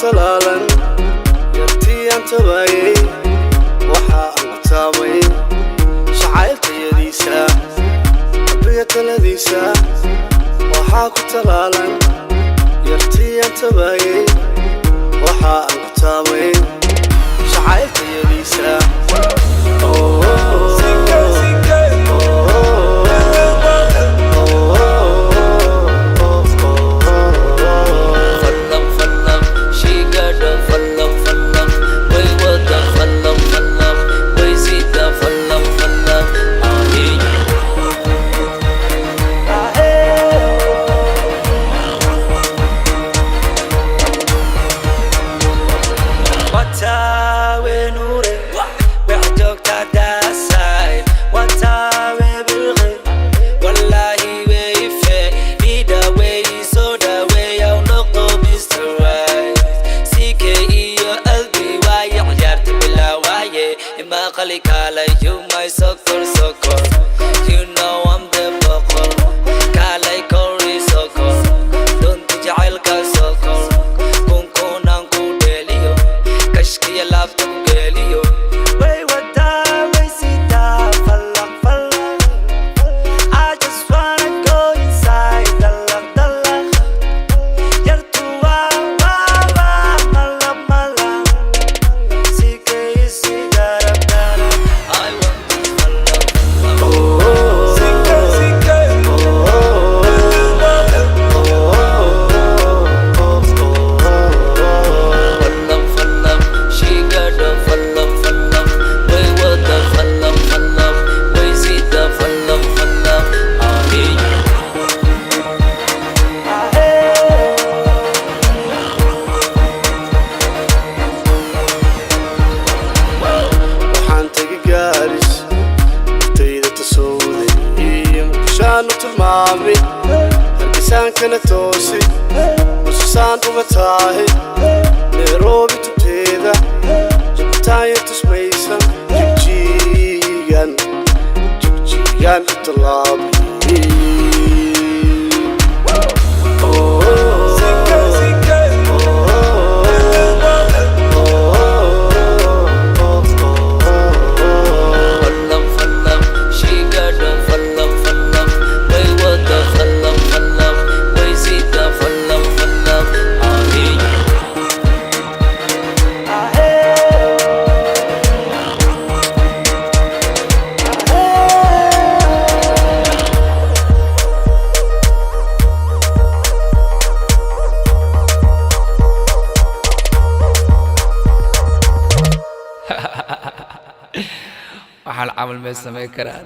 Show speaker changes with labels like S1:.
S1: talaalan yartii aan tabayay waxa aan taamay shacaylkayadiisa qalbiga taladiisa waxa ku talaalan yartii aan tabayay waxa aan taamay shacaylkayadiisa
S2: You my soccer, you know I'm the buckle. Kalay kori soccer, don't tijal ka soccer. Kung ang kudelio, kashkiya love to gelio. Way wada, way sita, falaq. I just wanna go inside, dalak. Yartuwa, malap. Sige, garap. Mami, hargeysan kana toosi mususaan uga tahay Nairobi tuteeda jabtaaya tusmaysan jigjigan talaabi
S3: waxaan camal ma sameyn karaa